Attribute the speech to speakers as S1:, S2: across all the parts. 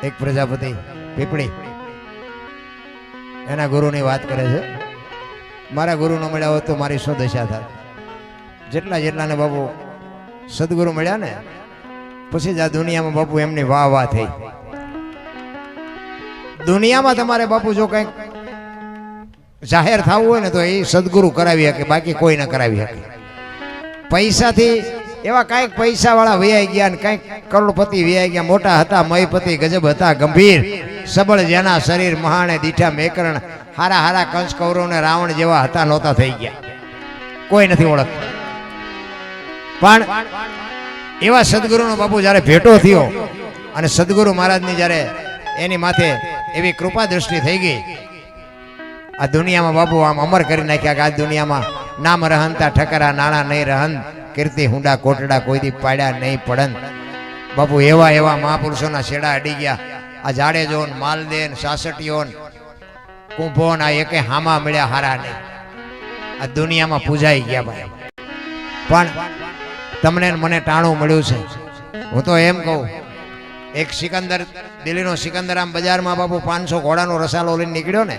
S1: એક પ્રજાપતિ પીપળી એના ગુરુની વાત કરે છે. મારા ગુરુ ન મળ્યા હોત તો મારી શું દશા થાય. જેટલાને બાપુ સદગુરુ મળ્યા ને પછી જ આ દુનિયામાં બાપુ એમની વાહ વાહ થઈ. દુનિયામાં તમારે બાપુ જો કંઈક જાહેર થવું હોય ને તો એ સદગુરુ કરાવી શકે, બાકી કોઈ ન કરાવી શકે. પૈસાથી એવા કાંઈક પૈસા વાળા વૈયા ગયા ને કાંઈક કરોડપતિ વૈયા ગયા, મોટા હતા, મયપતિ ગજબ હતા, ગંભીર સબળ જેના શરીર મહાણે દીઠા મેકરણ, હારા હારા કંસ કૌરવ ને રાવણ જેવા હતા નહોતા થઈ ગયા, કોઈ નથી ઓળખતું. પણ એવા સદગુરુનો બાપુ જ્યારે ભેટો થયો અને સદગુરુ મહારાજની જ્યારે એની માથે એવી કૃપા દ્રષ્ટિ થઈ ગઈ, આ દુનિયામાં બાપુ આમ અમર કરી નાખ્યા કે આ દુનિયામાં નામ રહનતા ઠકરા નાણા નહીં રહન, કીર્તિ હુંડા કોટડા કોઈ દી પાડ્યા નહીં પડન. બાપુ એવા એવા મહાપુરુષોના છેડા અડી ગયા. આ જાડેજોન, માલદેન, સાસટીઓન, કુંભોન આ એકે હામા મળ્યા હારા નહીં, આ દુનિયામાં પૂજાઈ ગયા ભાઈ. પણ તમને મને ટાણું મળ્યું છે. હું તો એમ કહું, એક સિકંદર, દિલ્હીનો સિકંદર આમ બજારમાં બાપુ 500 ઘોડાનો રસાલો લઈને નીકળ્યો ને,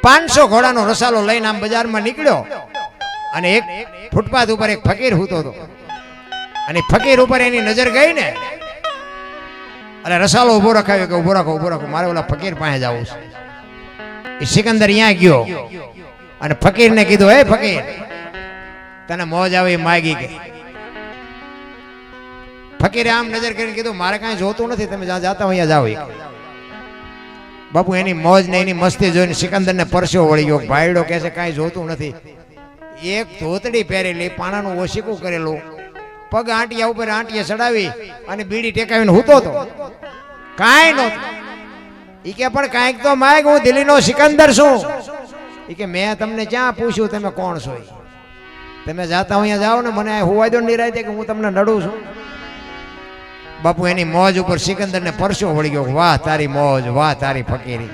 S1: 500 ઘોડાનો રસાલો લઈને આમ બજારમાં નીકળ્યો અને એક ફૂટપાથ ઉપર એક ફકીર સૂતો હતો અને ફકીર ઉપર એની નજર ગઈ ને એટલે રસાલો ઉભો રખાવ્યો કે ઉભો રાખો, મારે ઓલા ફકીર પાસે જવું છે. એ સિકંદર અહીંયા ગયો અને ફકીરને કીધું, હે ફકીર તને મોજ આવે માગી કે. ફકીરે આમ નજર કરીને કીધું, મારે કાંઈ જોતું નથી, તમે જ્યાં જાતા અહીંયા જાઓ. બાપુ એની મોજ ને એની મસ્તી જોઈને સિકંદરને પરસ્યો વળી ગયો. ભાઈડો કહે છે કાંઈ જોતું નથી. એક ધોતડી પહેરેલી, પાણાનું ઓશીકું કરેલું, પગ આંટિયા ઉપર આંટીએ ચડાવી અને બીડી ટેકાવીને હૂતો હતો, કાંઈ નહોતું. ઈ કે પણ કાંઈક તો માગ, હું દિલ્હીનો સિકંદર છું. ઈ કે મેં તમને ક્યાં પૂછ્યું તમે કોણ છો? તમે જાતા અહીંયા જાઓ ને, મને હોવા દો નિરાયતે કે હું તમને નડું છું. બાપુ એની મોજ ઉપર સિકંદરને પરસ્યો વળી ગયો. વાહ તારી મોજ, વાહ તારી ફકીરી.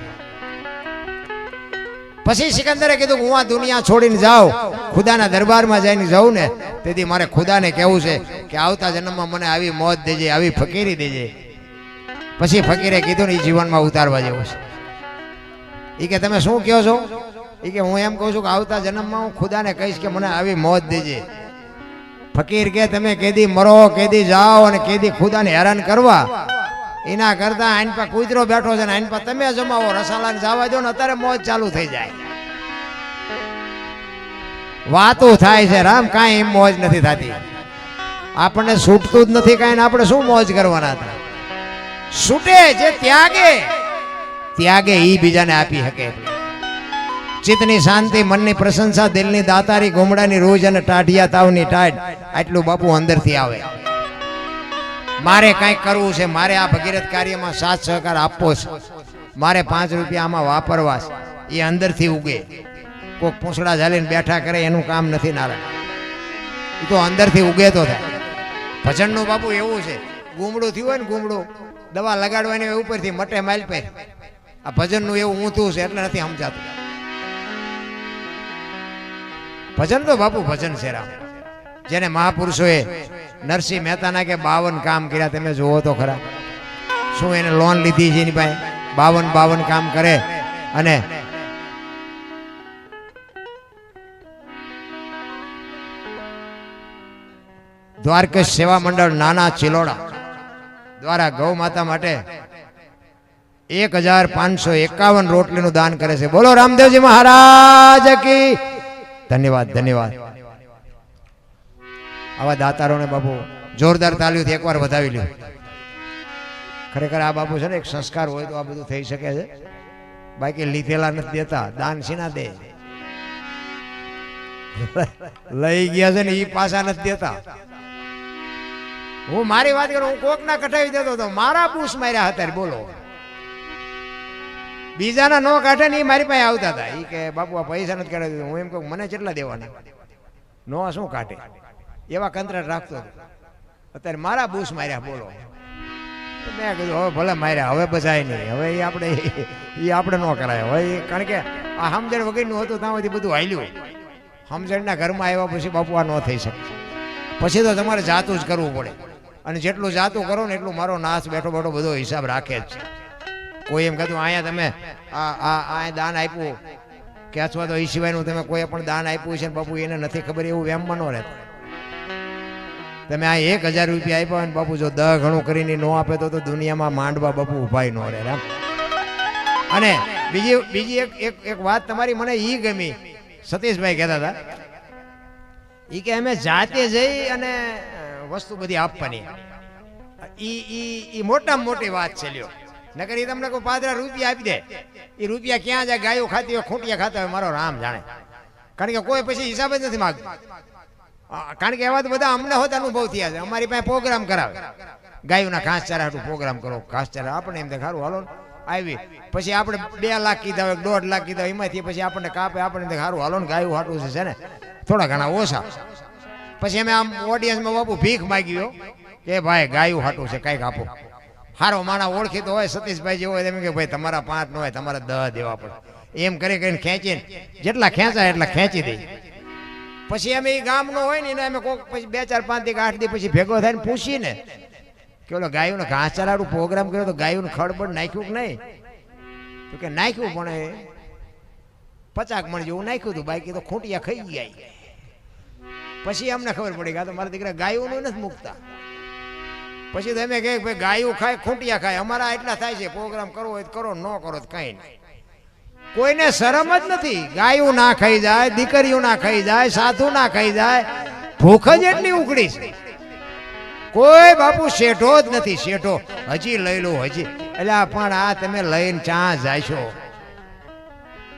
S1: પછી સિકંદરે કીધું, હું આ દુનિયા છોડીને જાઉં, ખુદાના દરબારમાં જઈને જાઉં ને, તેથી મારે ખુદાને કહેવું છે કે આવતા જન્મમાં મને આવી મોજ દેજે, આવી ફકીરી દેજે. પછી ફકીરે કીધું ને, એ જીવનમાં ઉતારવા જેવું છે. એ કે તમે શું કહો છો? એ કે હું એમ કહું છું કે આવતા જન્મમાં હું ખુદાને કહીશ કે મને આવી મોજ દેજે. ફકીર કે તમે કેદી મરો, કેદી જાઓ અને કેદી ખુદાને હેરાન કરવા, એના કરતા આઈન પર કૂતરો બેઠો છે ને આઈન પર તમે જમાવો, રસાલાને જવા દો ને અત્યારે મોજ ચાલુ થઈ જાય. વાતો થાય છે રામ, કાંઈ એમ મોજ નથી થતી. આપણને છૂટતું જ નથી કાંઈ, આપણે શું મોજ કરવાના હતા? છૂટે જે ત્યાગે ઈ બીજાને આપી શકે. ચિત્તની શાંતિ, મનની પ્રશંસા, દિલની દાતારી, ગોમડાની રોજ અને ટાઢિયા તાવની ટાઢ, આટલું બાપુ અંદરથી આવે. મારે કંઈક કરવું છે, મારે આ ભગીરથ કાર્યમાં સાથ સહકાર આપવો છે, મારે 5 રૂપિયા આમાં વાપરવા છે, એ અંદરથી ઉગે. કોઈક પૂંછડા ઝાલીને બેઠા કરે એનું કામ નથી નારાયણ, એ તો અંદરથી ઉગે તો થાય. ભજનનું બાપુ એવું છે, ગુમડું થયું હોય ને, ગુમડું દવા લગાડવાની ઉપરથી મટે માઇલ પર. આ ભજનનું એવું ઊંધું છે એટલે નથી સમજાતું. ભજન તો બાપુ ભજન છે રામ. જેને મહાપુરુષોએ નરસિંહ મહેતાના કે 52 કામ કર્યા, તમે જુઓ તો ખરા. શું એને લોન લીધી છે એની પાસે? 52 કામ કરે. અને દ્વારકેશ સેવા મંડળ નાના ચિલોડા દ્વારા ગૌ માતા માટે 1551 રોટલીનું દાન કરે છે. બોલો રામદેવજી મહારાજ કી. ધન્યવાદ, ધન્યવાદ. આવા દાતારોને બાપુ જોરદાર તાલીઓથી એકવાર વધાવી લ્યો. ખરેખર આ બાપુ છે ને, એક સંસ્કાર હોય તો આ બધું થઈ શકે છે. બાકી લીધેલા નથી દેતા, દાન સીના દે. લઈ ગયા છે ને એ પાછા નથી દેતા. હું મારી વાત કરું, હું કોક ના કઢાવી દેતો હતો, મારા બૂસ માર્યા હતા. બોલો, બીજાના નો કાઢે ને એ મારી પાસે આવતા હતા. એ કે બાપુ આ પૈસા નથી કાઢી. હું એમ કહું મને કેટલા દેવાના? નો શું કાઢે? એવા કંત્રાટ રાખતો હતો. અત્યારે મારા બૂસ માર્યા. બોલો, મેં કીધું હવે ભલે માર્યા, હવે બચાય નહીં, હવે એ આપણે ન કરાય. હવે કારણ કે આ સમજણ વગરનું હતું, ત્યાંથી બધું હાલ્યું. સમજણના ઘરમાં આવ્યા પછી બાપુ આ ન થઈ શકે. પછી તો તમારે જાતું જ કરવું પડે. અને જેટલું જાતું કરો ને એટલું મારો નાશ બેઠો બેઠો બધો હિસાબ રાખે જ છે. કોઈ એમ કહેતું અહીંયા તમે આ દાન આપ્યું કે અથવા તો એ સિવાયનું તમે કોઈ પણ દાન આપ્યું છે બાપુ એને નથી ખબર એવું એમમાં ન રહેતું. તમે આ 1000 રૂપિયા આપ્યા ને બાપુ જો 10 ગણું કરીને ન આપે તો દુનિયામાં માંડવા બાપુ ઉભાઈ ન રહે. અને બીજી એક વાત તમારી મને ઈ ગમી. સતીશભાઈ કહેતા હતા ઈ કે અમે જાતે જઈ અને વસ્તુ બધી આપવાની ઈ મોટામાં મોટી વાત છે. લ્યો નકર ઈ તમને કોઈ 5 રૂપિયા આપી દે એ રૂપિયા ક્યાં જાય? ગાયો ખાતી હોય, ખૂંટિયા ખાતા હોય, મારો રામ જાણે. કારણ કે કોઈ પછી હિસાબ જ નથી માગતું. કારણ કે એવા તો બધા અમને હોત અનુભવ થયા છે. અમારી પાસે પ્રોગ્રામ કરાવે, ગાયોના ઘાસચારા હાટું પ્રોગ્રામ કરો, ઘાસચારા આપણે એમ સારું હાલો આવી. પછી આપણે 2 લાખ કીધા હોય, 1.5 લાખ કીધા હોય, એમાંથી પછી આપણને કાપે, આપણે સારું હાલો ને ગાયું હાટું છે ને થોડા ઘણા ઓછા. પછી અમે આમ ઓડિયન્સમાં બાપુ ભીખ માગ્યો કે ભાઈ ગાયું હાટું છે કંઈક આપો. હારો માણા ઓળખી તો હોય સતીશભાઈ જેવો હોય, એમ કે ભાઈ તમારા 5 ન હોય, તમારા 10 દેવા પડે. એમ કરી કરીને ખેંચીને જેટલા ખેંચાય એટલા ખેંચી દઈ. પછી અમે એ ગામનો હોય ને એને અમે કોઈક પછી 2 4 5 દી 8 દી પછી ભેગો થઈને પૂછીને કે ઓલો ગાયોનો ઘાસચારાનો પ્રોગ્રામ કર્યો તો ગાયોનું ખડબડ નાખ્યું કે નહીં? તો કે નાખ્યું પણ 50 મણ જેવું નાખ્યું હતું, બાકી તો ખૂંટિયા ખાઈ ગયા. પછી અમને ખબર પડી કે આ તો મારા દીકરા ગાયોનું નથી મૂકતા. પછી તો અમે કહે ભાઈ ગાયું ખાય, ખૂંટિયા ખાય, અમારા એટલા થાય છે. પ્રોગ્રામ કરવો હોય તો કરો, ન કરો તો કઈ નહીં. કોઈને શરમ જ નથી. ગાયું ના ખાઈ જાય, દીકરીઓ ના ખાઈ જાય, સાધુ ના ખાઈ જાય, ભૂખ જ એટલી ઉકળી છે. કોઈ બાપુ શેઠો જ નથી. શેઠો હજી લઈ લો હજી. એટલે પણ આ તમે લઈને ચા જાય છો?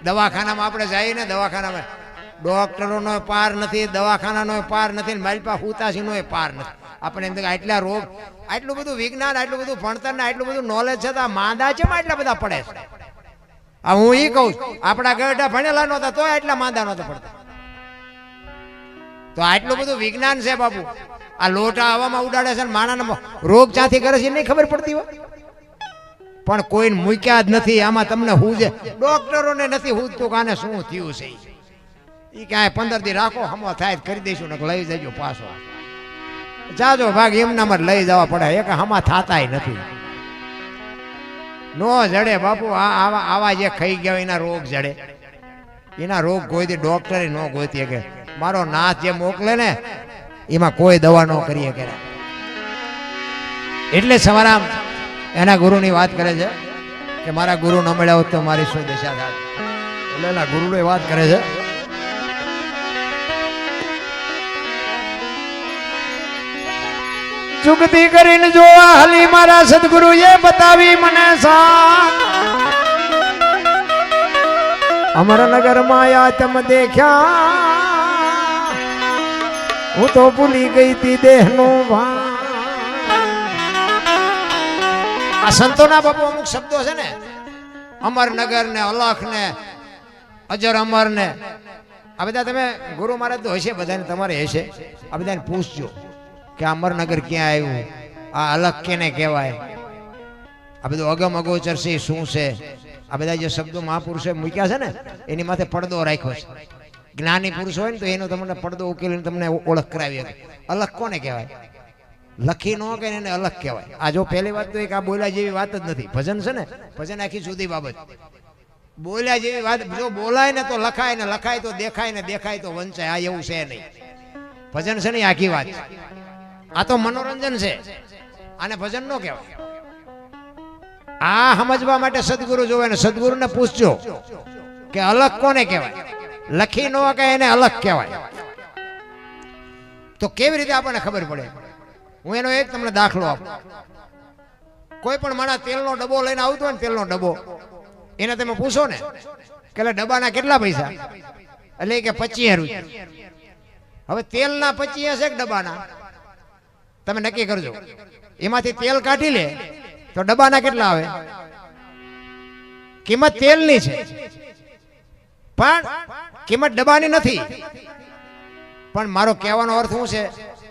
S1: દવાખાનામાં આપણે જઈએ ને, દવાખાનામાં ડોક્ટરોનો પાર નથી, દવાખાનાનો પાર નથી, મારી પાસે હુતાશીનો પાર નથી. આપણે એમ આટલા રોગ, આટલું બધું વિજ્ઞાન, આટલું બધું ભણતર ને આટલું બધું નોલેજ છતાં માંદા છે એટલા બધા પડે છે. આ હું ઈ કહું આપણા ગઢા ભણેલા નહોતા તોય આટલા માંદા નહોતા પડતા. તો આટલું બધું વિજ્ઞાન છે બાપુ. આ લોટા હવામાં ઉડાડે છે ને માણાનો રોગ ચાથી કરે છે નહીં ખબર પડતી હોય. પણ કોઈને મૂક્યા જ નથી. આમાં તમને હું છે ડોક્ટરોને નથી હુજતું કાને શું થયું છે. ઈ ક્યાંય 15 દી રાખો, હમો થાય કરી દઈશું ને લઈ જજો પાછો. જાજો ભાગ એમનામાં લઈ જવા પડે. એક હમા થાતાય નથી. નો જડે બાપુ. આવા જે ખાઈ ગયા એના રોગ જડે. એના રોગ ગોઈતી ડોક્ટરે ન ગોઈતી કે મારો નાથ જે મોકલે ને એમાં કોઈ દવા ન કરીએ કે. એટલે સવારામ એના ગુરુની વાત કરે છે કે મારા ગુરુ ન મળ્યા હોત તો મારી શું દશા થાત. એટલે એના ગુરુની વાત કરે છે. ચુકતી કરીને જોવા હલી મારા સદગુરુ એ બતાવી મને સાથ. અમરનગર માયા તમ દેખ્યા, હું તો ભૂલી ગઈ તી દેહનો ભાન. આ સંતોના બાપુ અમુક શબ્દો છે ને, અમરનગર ને, અલખ ને, અજર અમર ને, આ બધા તમે ગુરુ મહારાજ તો હશે, બધાને તમારે હશે. આ બધાને પૂછજો કે અમરનગર ક્યાં આવ્યું, આ અલગ કેને કહેવાય, આ બધું અગમ અગોચર છે શું છે. આ બધા જે શબ્દો મહાપુરુષે મૂક્યા છે ને એની માથે પડદો રાખ્યો છે. જ્ઞાની પુરુષ હોય ને તો એનો તમને પડદો ઉકેલીને તમને ઓળખ કરાવી શકે. અલગ કોને કહેવાય? લખી ન કે એને અલગ કહેવાય. આ જો પહેલી વાત તો એક આ બોલ્યા જેવી વાત જ નથી. ભજન છે ને, ભજન આખી જુદી બાબત. બોલ્યા જેવી વાત જો બોલાય ને તો લખાય, ને લખાય તો દેખાય, ને દેખાય તો વંચાય. આ એવું છે નહીં. ભજન છે ને આખી વાત. આ તો મનોરંજન છે, આને ભજન નો કહેવાય. આ સમજવા માટે સદગુરુ જોવે ને સદગુરુને પૂછજો કે અલગ કોને કહેવાય. લખી નો કે એને અલગ કહેવાય. તો કેવી રીતે આપણને ખબર પડે? હું એનો એક તમને દાખલો આપું. કોઈ પણ માણસ તેલનો ડબ્બો લઈને આવતો હોય ને, તેલનો ડબ્બો, એને તમે પૂછો ને કે ડબ્બાના કેટલા પૈસા, એટલે કે 25 રૂપિયા. હવે તેલના 25 હશે કે ડબ્બાના? તમે નક્કી કરજો. એમાંથી તેલ કાઢી લે તો ડબ્બાના કેટલા આવે? કિંમત તેલની છે પણ કિંમત ડબ્બાની નથી. પણ મારો કહેવાનો અર્થ શું છે?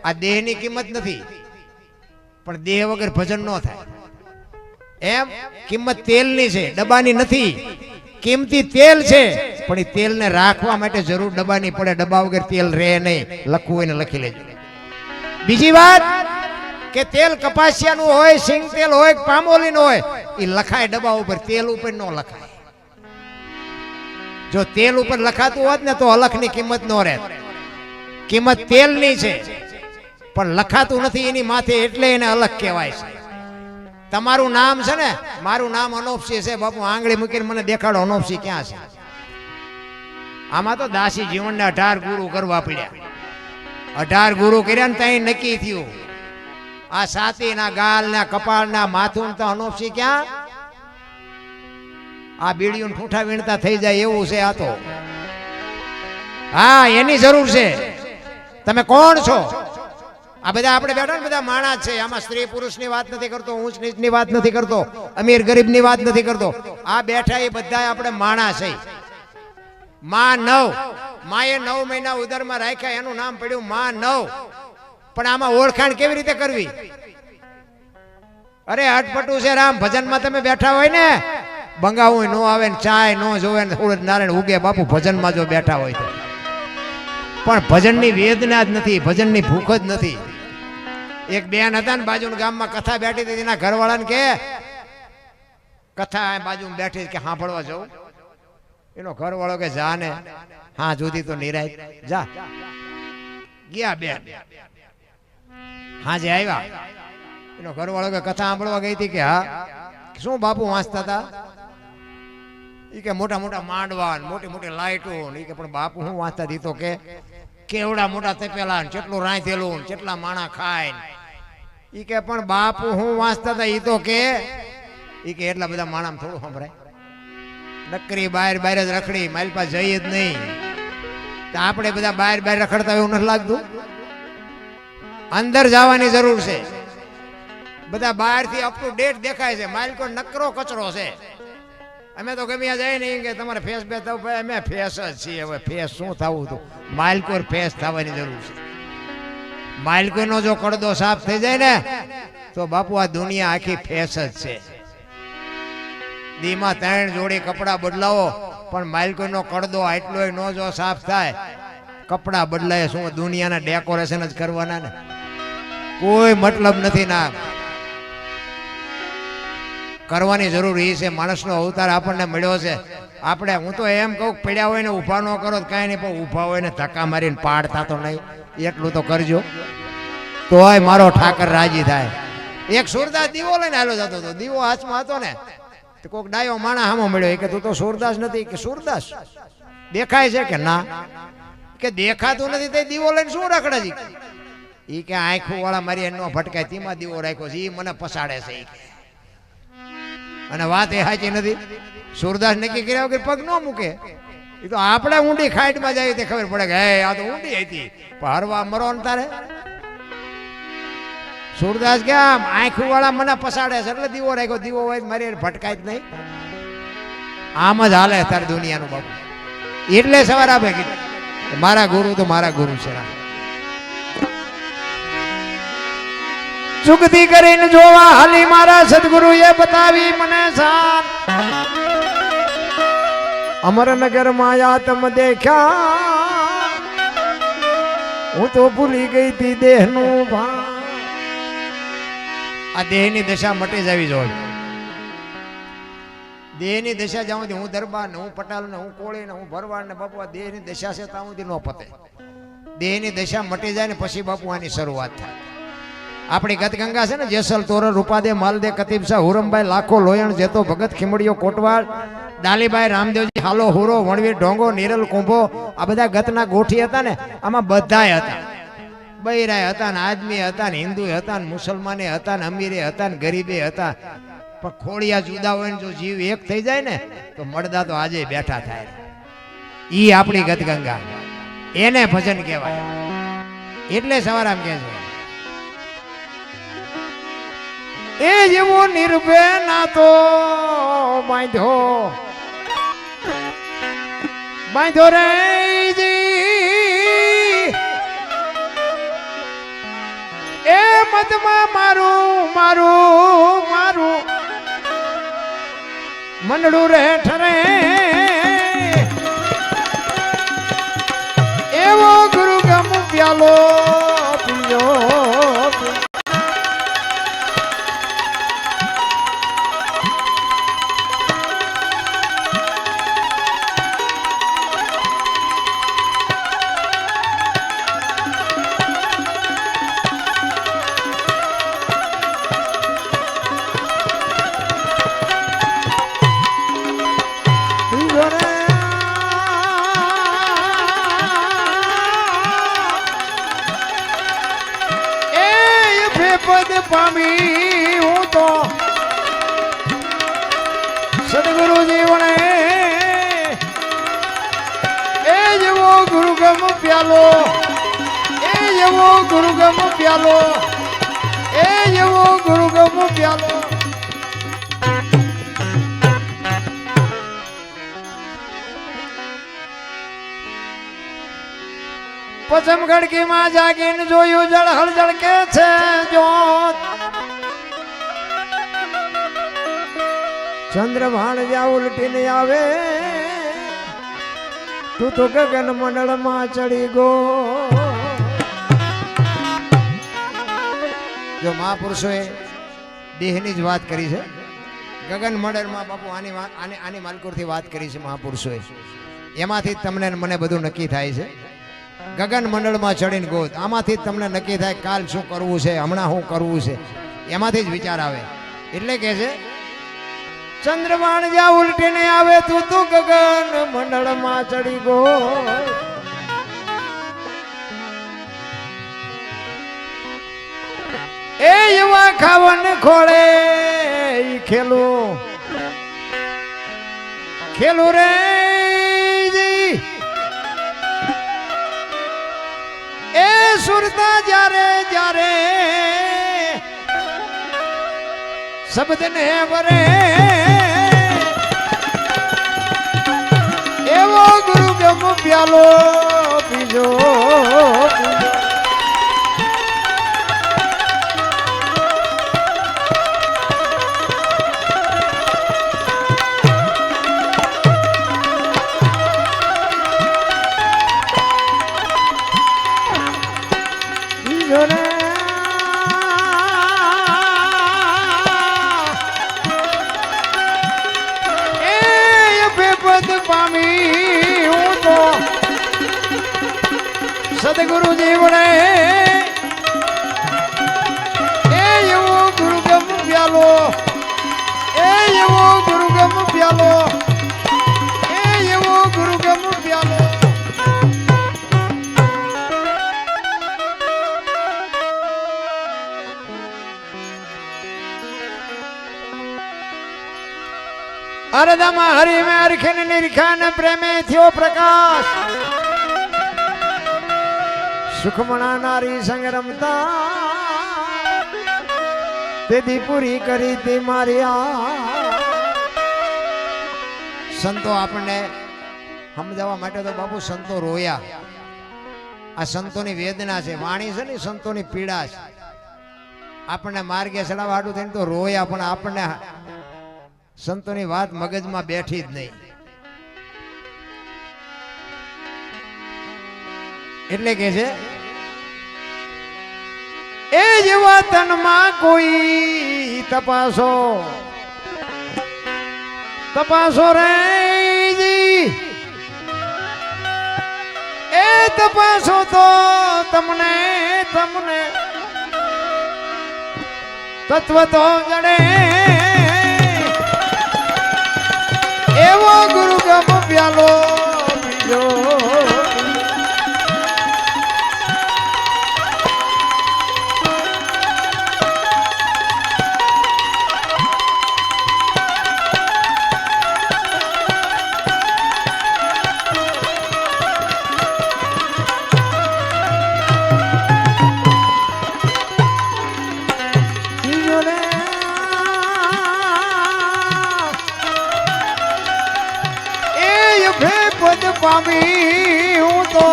S1: આ દેહની કિંમત નથી, પણ દેહ વગર ભજન ન થાય. એમ કિંમત તેલની છે, ડબ્બાની નથી. કિંમતી તેલ છે પણ એ તેલને રાખવા માટે જરૂર ડબ્બાની પડે. ડબ્બા વગર તેલ રહે નહીં. લખવું હોય ને લખી લેજો. બીજી વાત, કે તેલ કપાસિયાનું હોય, સિંગ તેલ હોય, પામોલીનું હોય, એ લખાય ડબ્બા ઉપર, તેલ ઉપર ન લખાય. જો તેલ ઉપર લખાતું હોત ને તો અલખની કિંમત ન રહે. કિંમત તેલની છે પણ લખાતું નથી એની માથે, એટલે એને અલગ કહેવાય છે. તમારું નામ છે ને, મારું નામ અનોપસી છે. બાપુ આંગળી મૂકીને મને દેખાડો અનોપસી ક્યાં છે. આમાં તો દાસી જીવનને 18 ગુરુ કરવા પડ્યા. 18 ગુરુ કર્યા ને ત્યાં નક્કી થયું. આ છાતીના, ગાલના, કપાળના, માથું તો અનોપસી ક્યાં? આ બીડીયું ઠૂઠા વીણતા થઈ જાય એવું છે આ તો. હા, એની જરૂર છે. તમે કોણ છો? આ બધા આપણે બેઠા ને બધા માણસ છે. આમાં સ્ત્રી પુરુષની વાત નથી કરતો, ઊંચ નીચની વાત નથી કરતો, અમીર ગરીબની વાત નથી કરતો. આ બેઠા એ બધા આપણે માણસ છે. માં 9, માએ 9 મહિના ઉદરમાં રાખ્યા, એનું નામ પડ્યું માં 9. પણ આમાં ઓળખાણ કેવી રીતે કરવી? અરે અટપટું છે રામ. ભજનમાં તમે બેઠા હોય ને, બંગાવું ન આવે ને, ચાય ન જોવે ને, સૂરજ નારાયણ ઉગે બાપુ ભજનમાં જો બેઠા હોય તો. પણ ભજનની વેદના જ નથી, ભજનની ભૂખ જ નથી. એક બેન હતા ને બાજુના ગામમાં, કથા બેઠી હતી. એના ઘરવાળાને કે કથા બાજુમાં બેઠી કે સાંભળવા જવું. એનો ઘરવાળો કે જા ને, હા જુદી તો નિરાય જા. ગયા બેન, હાજે આવ્યા. એનો ઘરવાળો કે કથા સાંભળવા ગઈ હતી કે હા. શું બાપુ વાંચતા હતા? એ કે મોટા મોટા માંડવા, મોટી મોટી લાઈટો. એ કે પણ બાપુ હું વાંચતા હતી? તો કે કેવડા મોટા તપેલા, કેટલું રાંધેલું, કેટલા માણા ખાય. એ કે પણ બાપુ હું વાંચતા હતા? એ તો કે એટલા બધા માણા થોડું સંભળાય. નકરી બહાર બહાર જ રખડી, મારી પાસે જઈએ જ નહીં. તો આપણે બધા બહાર બહાર રખડતા એવું નથી લાગતું? અંદર જવાની જરૂર છે. બધા બહારથી અપ ટુ ડેટ દેખાય છે, માલિકો નકરો કચરો છે. અમે તો ગમે જાય નહીં કે તમારે ફેસ બે થવું, અમે ફેસ જ છીએ. હવે ફેસ શું થવું હતું? માલિકો ફેસ થવાની જરૂર છે. માલિકોનો જો કડદો સાફ થઈ જાય ને તો બાપુ આ દુનિયા આખી ફેસ જ છે. દીમાં 3 જોડી કપડાં બદલાવો પણ માલિકોનો કડદો આટલો ન જો સાફ થાય, કપડાં બદલાય શું? દુનિયાના ડેકોરેશન જ કરવાના ને, કોઈ મતલબ નથી. ના કરવાની જરૂર એ છે. માણસનો અવતાર આપણને મળ્યો છે. આપણે, હું તો એમ કહું, પડ્યા હોય ને ઊભા ન કરો તો કાંઈ નહીં, પણ ઊભા હોય ને ધક્કા મારીને પાડતા તો નહીં. એટલું તો કરજો, તોય મારો ઠાકર રાજી થાય. એક સુરદાસ દીવો લઈને હાલો જતો હતો. દીવો હાથમાં હતો ને તો કોઈક ડાયો માણા હામો મળ્યો. કે તું તો સુરદાસ નથી? કે સુરદાસ દેખાય છે? કે ના. કે દેખાતું નથી તે દીવો લઈને શું રખડે છે? એ કે આંખું વાળા મારી એનો ભટકાય, તેમાં દીવો રાખ્યો છે, એ મને પસાડે છે. અને વાત એ સાચી નથી. સુરદાસ નક્કી કર્યા વગર પગ ન મૂકે. એ તો આપણે ઊંડી ખાઈટમાં જાય તે ખબર પડે કે હે આ તો ઊંડી હતી, પણ હરવા મરો ને તારે. સુરદાસ કે આંખું વાળા મને પસાડે છે એટલે દીવો રાખ્યો. દીવો હોય મારી ભટકાય જ નહીં. આમ જ હાલે તારે દુનિયાનું બાપુ. એટલે સવાર આપે કીધું મારા ગુરુ તો મારા ગુરુ છે. ચુકતી કરીને જોવા હાલી મારા સદગુરુ એ બતાવી મને સાથ. અમરનગર માયા તમ દેખ્યા, હું તો ભૂલી ગઈ તી દેહનું ભાન. આ દેહની દશા મટી જવી જોઈએ. દેહની દશા જ્યાં સુધી હું દરબાર ને, હું પટાલ ને, હું કોળી ને, હું ભરવાડ ને, બાપુ આ દેહની દશા છે ત્યાં સુધી ન પતે. દેહની દશા મટી જાય ને પછી બાપુ આની શરૂઆત થાય. આપણી ગતગંગા છે ને, જેસલ તોરણ, રૂપાદે, માલદે, કતીબશાહ, હુરમભાઈ, લાખો, લોયણ, જેતો, ભગત, ખીમડીઓ, કોટવાડ, ડાલીબાઈ, રામદેવજી, હાલો, હુરો, વણવીર, ઢોંગો, નિરલ, કુંભો, આ બધા ગતના ગોઠી હતા ને. આમાં બધાય હતા. બૈરાય હતા ને, આદમી હતા ને, હિન્દુ હતા ને, મુસલમાને હતા ને, અમીરે હતા ને, ગરીબે હતા. પણ ખોડિયા જુદા હોય ને જો જીવ એક થઈ જાય ને તો મળદા તો આજે બેઠા થાય. ઈ આપણી ગતગંગા, એને ભજન કહેવાય. એટલે સવારામ કહે છે એ જેવો નિર્ભય ના તો બાંધો રે એ મદમાં મારું મારું મારું મંડળું રે ઠરે. એવો ગુરુ ગમ પ્યાલો પીયો પ્યાલો એ એવો ગુરુગમ પ્યાલો એ એવો ગુરુગમ પ્યાલો પચમ ગડકી માં જાગીને જોયું જળ હળજળ કે છે જોત ચંદ્ર ભાણ જ્યાં ઉલટીને આવે તું તો ગગન મંડળ માં ચડી ગો જો મહાપુરુષોએ દેહની જ વાત કરી છે ગગન મંડળ માં બાપુ આની માલકુરથી વાત કરી છે મહાપુરુષોએ એમાંથી તમને મને બધું નક્કી થાય છે ગગન મંડળમાં ચડીને ગોત આમાંથી જ તમને નક્કી થાય કાલ શું કરવું છે હમણાં શું કરવું છે એમાંથી જ વિચાર આવે એટલે કે છે ચંદ્રમાણ જ્યાં ઉલટીને આવે તું તો ગગન મંડળમાં ચડી ગો એ યુવા ખાવન ખોળે ખેલું ખેલું રે એ સુરતા જ્યારે જ્યારે શબ્દને વરે એવો ગુરુગમ પ્યાલો પીજો સદગુરુ જીવડે એ એવો ગુરુગમ પ્યાલો એ એવો ગુરુગમ પ્યાલો એ એવો ગુરુગમ પ્યાલો અરદમાં હરી મેં હરખીન નિરખાન પ્રેમે થયો પ્રકાશ સુખમણા નારી સંગ રમતા તેથી પૂરી કરી તે મારી સંતો આપણને સમજાવવા માટે તો બાપુ સંતો રોયા આ સંતોની વેદના છે વાણી છે ને સંતોની પીડા છે આપણને માર્ગે ચડાવવા હાટું થઈને તો રોયા પણ આપણને સંતોની વાત મગજમાં બેઠી જ નહીં એટલે કે છે એ જેવા તનમાં કોઈ તપાસો તપાસો રે એ તપાસો તો તમને તમને તત્વ તો જડે એવો ગુરુગમ પ્યાલો પીજો પામી હું તો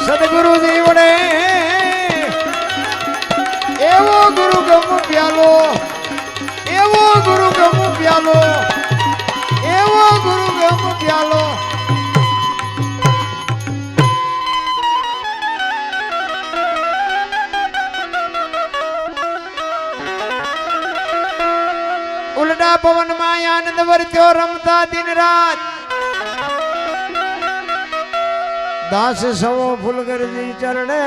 S1: સદગુરુ જીવડે એવો ગુરુગમ પ્યાલો એવો ગુરુગમ પ્યાલો એવો ગુરુગમ પ્યાલો ઉલટા પવન માં આનંદ વર્ત્યો રમતા દિન રાત દાસ સવો ફૂલગરજી ચરણે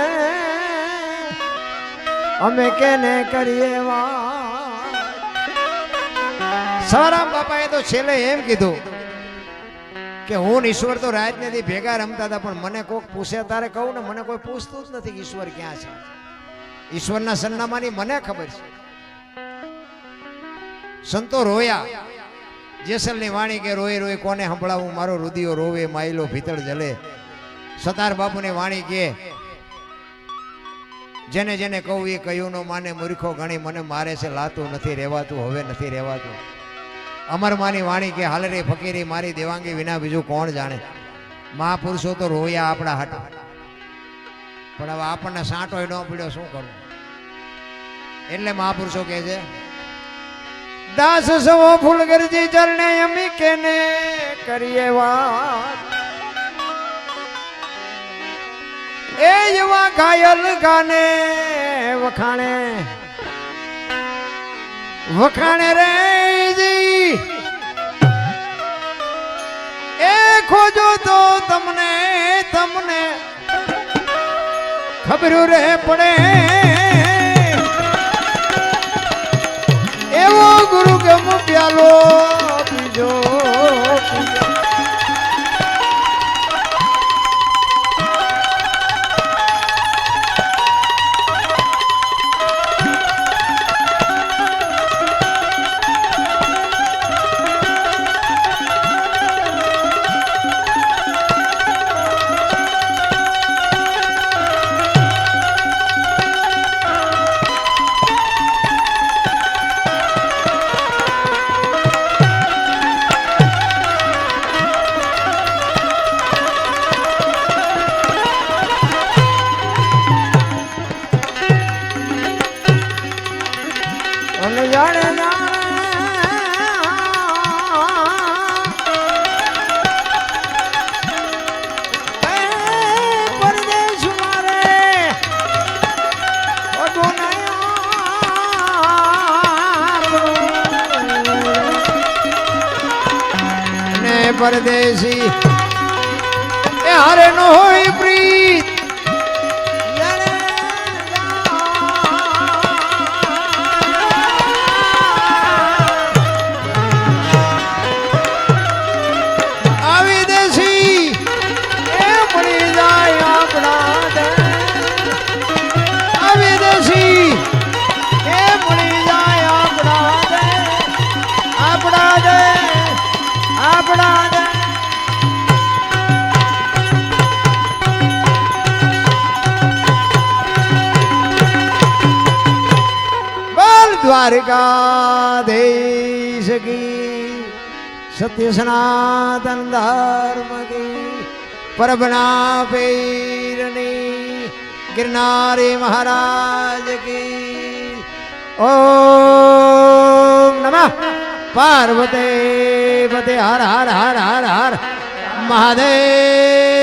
S1: અમે કેને કરીએ સવારામ બાપાએ તો છેલ્લે એમ કીધું કે હું ઈશ્વર તો રાત નથી ભેગા રમતા હતા પણ મને કોઈક પૂછે તારે કહું ને મને કોઈ પૂછતું જ નથી કે ઈશ્વર ક્યાં છે ઈશ્વરના સરનામાની મને ખબર છે સંતો રોયા જેસલની વાણી કે રોઈ રોઈ કોને સંભળાવું, મારો રુદિયો રોવે, માયલો ભીતળ જલે. સતાર બાપુની વાણી કે જેને જેને કહું એ કહ્યું નો માને, મૂર્ખો ગણી મને મારે છે, લાતું નથી રહેવાતું, હવે નથી રહેવાતું. અમરમાની વાણી કે હાલ રે ફકીરી મારી દેવાંગી વિના બીજું કોણ જાણે. મહાપુરુષો તો રોયા આપણા હાટે, પણ હવે આપણને સાંટો ન પડ્યો, શું કરવું? એટલે મહાપુરુષો કહે છે દાસ સવો ફૂલગરજી ચરણે અમી કેને કરીએ વાત, એ એવા ઘાયલ ગાને વખાણે વખાણે રે જી, એ ખોજો તો તમને તમને ખબર રે પડે, એવો ગુરુ ગમ પ્યાલો પીજો. પરદેશી એ હારે નો હોય પ્રીત, આવી દેશી એ મળી જાય આપણા દે, આવી દેશી એ મળી જાય આપણા દે, આપણા દે આપણા દે. બોલ દ્વારકાધીશ કી, સત્ય સનાતન ધર્મ કી, પરબના પીરની, ગિરનારી મહારાજ કી. ઓમ નમઃ પાર્વતી પતે હર હર હર હર હર મહાદેવ.